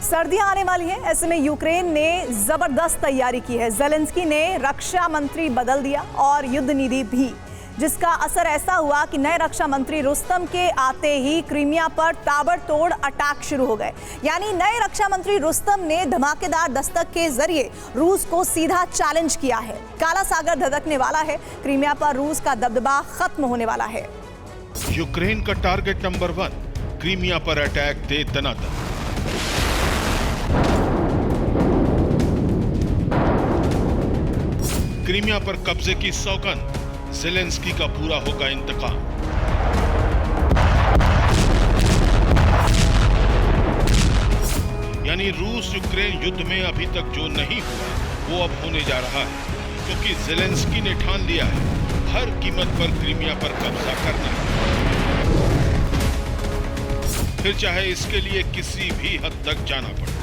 सर्दियां आने वाली हैं, ऐसे में यूक्रेन ने जबरदस्त तैयारी की है। ज़ेलेंस्की ने रक्षा मंत्री बदल दिया और युद्ध नीति भी, जिसका असर ऐसा हुआ कि नए रक्षा मंत्री रुस्तम के आते ही क्रीमिया पर ताबड़तोड़ अटैक शुरू हो गए। यानी नए रक्षा मंत्री रुस्तम ने धमाकेदार दस्तक के जरिए रूस को सीधा चैलेंज किया है। काला सागर धधकने वाला है, क्रीमिया पर रूस का दबदबा खत्म होने वाला है। यूक्रेन का टारगेट नंबर 1 क्रीमिया पर अटैक दे दनादन। क्रीमिया पर कब्जे की सौगंध, ज़ेलेंस्की का पूरा होगा इंतकाम। यानी रूस यूक्रेन युद्ध में अभी तक जो नहीं हुआ वो अब होने जा रहा है, क्योंकि ज़ेलेंस्की ने ठान लिया है हर कीमत पर क्रीमिया पर कब्जा करना है, फिर चाहे इसके लिए किसी भी हद तक जाना पड़े।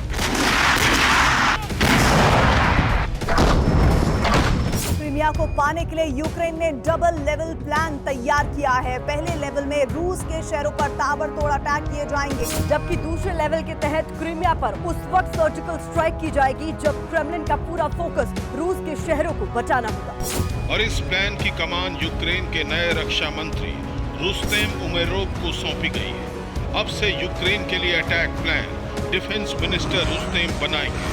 क्रीमिया को पाने के लिए यूक्रेन ने डबल लेवल प्लान तैयार किया है। पहले लेवल में रूस के शहरों पर ताबड़तोड़ अटैक किए जाएंगे, जबकि दूसरे लेवल के तहत क्रीमिया पर उस वक्त सर्जिकल स्ट्राइक की जाएगी जब क्रेमलिन का पूरा फोकस रूस के शहरों को बचाना होगा। और इस प्लान की कमान यूक्रेन के नए रक्षा मंत्री रुस्तेम उमेरोव को सौंपी गई है। अब से यूक्रेन के लिए अटैक प्लान डिफेंस मिनिस्टर रुस्तेम बनाएंगे।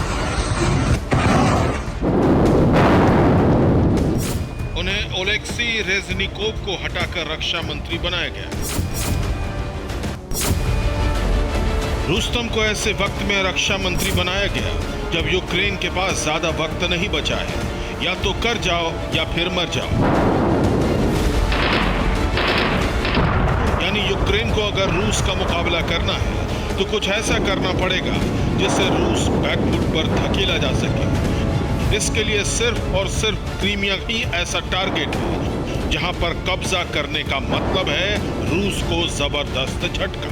उन्हें ओलेक्सी रेजनिकोव को हटाकर रक्षा मंत्री बनाया गया। रुस्तम को ऐसे वक्त में रक्षा मंत्री बनाया गया जब यूक्रेन के पास ज्यादा वक्त नहीं बचा है, या तो कर जाओ या फिर मर जाओ। यानी यूक्रेन को अगर रूस का मुकाबला करना है तो कुछ ऐसा करना पड़ेगा जिससे रूस बैकफुट पर धकेला जा सके। इसके लिए सिर्फ और सिर्फ क्रीमिया ही ऐसा टारगेट है जहां पर कब्जा करने का मतलब है रूस को जबरदस्त झटका।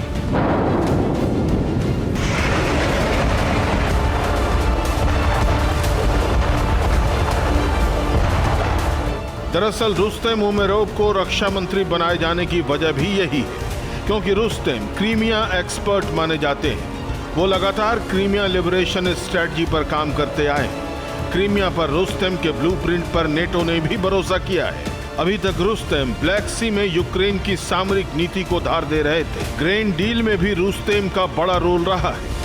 दरअसल रुस्तेम उमेरोव को रक्षा मंत्री बनाए जाने की वजह भी यही है, क्योंकि रुस्तेम क्रीमिया एक्सपर्ट माने जाते हैं। वो लगातार क्रीमिया लिबरेशन स्ट्रेटजी पर काम करते आए हैं। क्रीमिया पर रुस्तेम के ब्लूप्रिंट पर नेटो ने भी भरोसा किया है। अभी तक रुस्तेम ब्लैक सी में यूक्रेन की सामरिक नीति को धार दे रहे थे। ग्रेन डील में भी रुस्तेम का बड़ा रोल रहा है।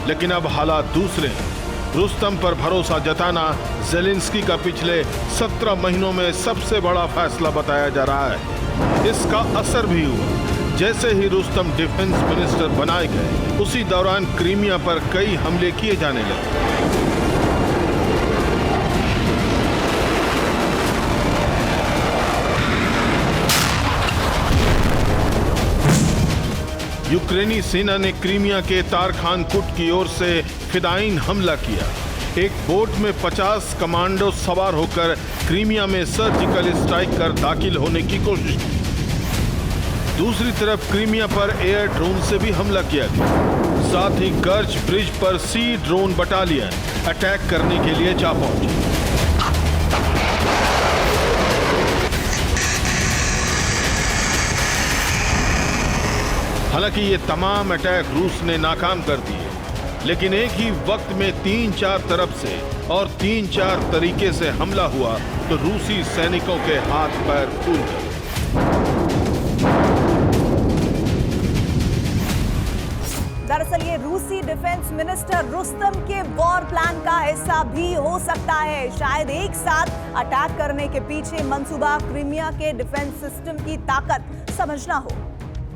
लेकिन अब हालात दूसरे हैं। रुस्तम पर भरोसा जताना ज़ेलेंस्की का पिछले 17 महीनों में सबसे बड़ा फैसला बताया जा रहा है। इसका असर भी हुआ। जैसे ही रुस्तम डिफेंस मिनिस्टर बनाए गए, उसी दौरान क्रीमिया पर कई हमले किए जाने लगे। यूक्रेनी सेना ने क्रीमिया के तारखान कुट की ओर से फिदायीन हमला किया। एक बोट में 50 कमांडो सवार होकर क्रीमिया में सर्जिकल स्ट्राइक कर दाखिल होने की कोशिश की। दूसरी तरफ क्रीमिया पर एयर ड्रोन से भी हमला किया गया। साथ ही कर्च ब्रिज पर सी ड्रोन बटालियन अटैक करने के लिए जा पहुंची। हालांकि ये तमाम अटैक रूस ने नाकाम कर दिए, लेकिन एक ही वक्त में 3-4 तरफ से और 3-4 तरीके से हमला हुआ तो रूसी सैनिकों के हाथ पैर फूल गए। दरअसल ये रूसी डिफेंस मिनिस्टर रुस्तम के वॉर प्लान का हिस्सा भी हो सकता है। शायद एक साथ अटैक करने के पीछे मंसूबा क्रीमिया के डिफेंस सिस्टम की ताकत समझना हो।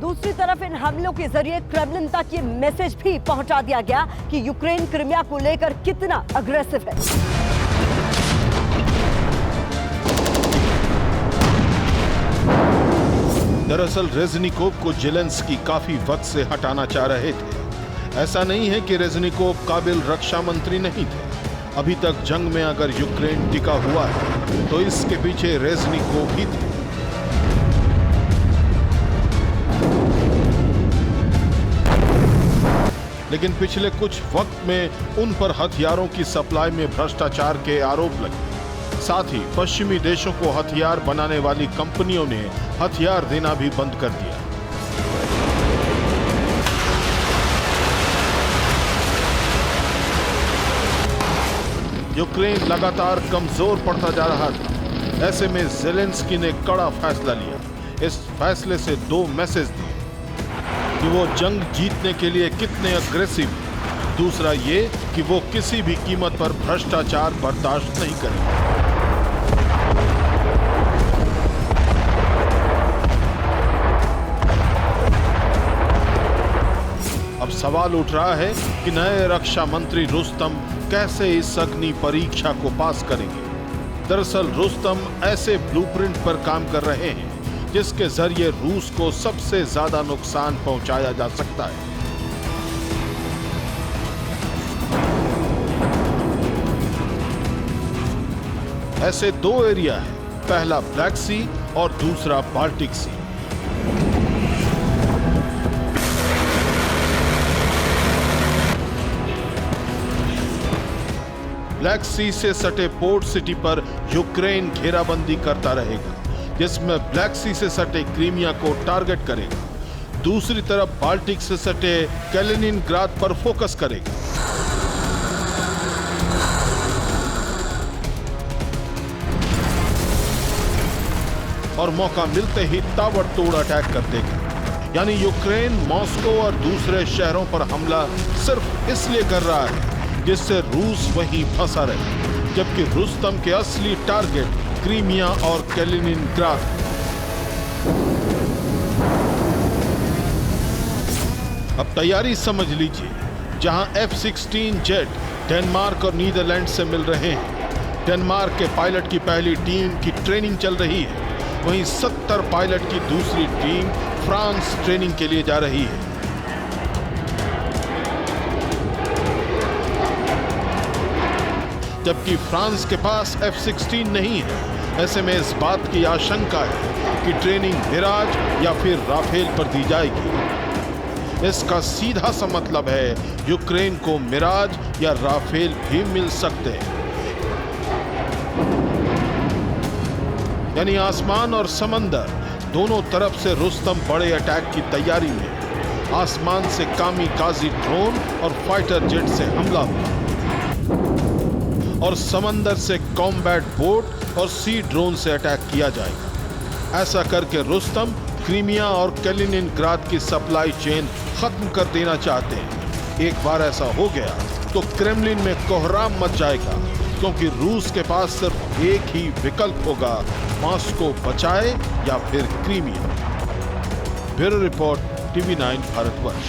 दूसरी तरफ इन हमलों के जरिए क्रेमलिन तक ये मैसेज भी पहुंचा दिया गया कि यूक्रेन क्रीमिया को लेकर कितना अग्रेसिव है। दरअसल रेजनिकोव को ज़ेलेंस्की काफी वक्त से हटाना चाह रहे थे। ऐसा नहीं है कि रेजनिकोव काबिल रक्षा मंत्री नहीं थे। अभी तक जंग में अगर यूक्रेन टिका हुआ है तो इसके पीछे रेजनिकोव ही थे। लेकिन पिछले कुछ वक्त में उन पर हथियारों की सप्लाई में भ्रष्टाचार के आरोप लगे। साथ ही पश्चिमी देशों को हथियार बनाने वाली कंपनियों ने हथियार देना भी बंद कर दिया। यूक्रेन लगातार कमजोर पड़ता जा रहा था। ऐसे में ज़ेलेंस्की ने कड़ा फैसला लिया। इस फैसले से दो मैसेज दिए कि वो जंग जीतने के लिए कितने अग्रेसिव हैं। दूसरा ये कि वो किसी भी कीमत पर भ्रष्टाचार बर्दाश्त नहीं करेंगे। अब सवाल उठ रहा है कि नए रक्षा मंत्री रुस्तम कैसे इस अग्नि परीक्षा को पास करेंगे। दरअसल रुस्तम ऐसे ब्लूप्रिंट पर काम कर रहे हैं जिसके जरिए रूस को सबसे ज्यादा नुकसान पहुंचाया जा सकता है। ऐसे दो एरिया हैं, पहला ब्लैक सी और दूसरा बाल्टिक सी। ब्लैक सी से सटे पोर्ट सिटी पर यूक्रेन घेराबंदी करता रहेगा, जिसमें ब्लैक सी से सटे क्रीमिया को टारगेट करेगा। दूसरी तरफ बाल्टिक से सटे कैलिनिनग्राद पर फोकस करेगा। और मौका मिलते ही ताबड़तोड़ अटैक कर देगा। यानी यूक्रेन मॉस्को और दूसरे शहरों पर हमला सिर्फ इसलिए कर रहा है जिससे रूस वहीं फंसा रहे, जबकि रुस्तम के असली टारगेट क्रीमिया और कैलिनिनग्राद। अब तैयारी समझ लीजिए, जहां F-16 जेट डेनमार्क और नीदरलैंड से मिल रहे हैं। डेनमार्क के पायलट की पहली टीम की ट्रेनिंग चल रही है, वहीं 70 पायलट की दूसरी टीम फ्रांस ट्रेनिंग के लिए जा रही है। जबकि फ्रांस के पास F-16 नहीं है। ऐसे में इस बात की आशंका है कि ट्रेनिंग मिराज या फिर राफेल पर दी जाएगी। इसका सीधा सा मतलब है यूक्रेन को मिराज या राफेल भी मिल सकते हैं। यानी आसमान और समंदर दोनों तरफ से रुस्तम बड़े अटैक की तैयारी में। आसमान से कामीकाजी ड्रोन और फाइटर जेट से हमला हुआ और समंदर से कॉम्बैट बोट और सी ड्रोन से अटैक किया जाएगा। ऐसा करके रुस्तम क्रीमिया और कैलिनिनग्राद की सप्लाई चेन खत्म कर देना चाहते हैं। एक बार ऐसा हो गया तो क्रेमलिन में कोहराम मच जाएगा, क्योंकि रूस के पास सिर्फ एक ही विकल्प होगा, मॉस्को बचाए या फिर Crimea. Bureau report, TV9 Bharatvarsh.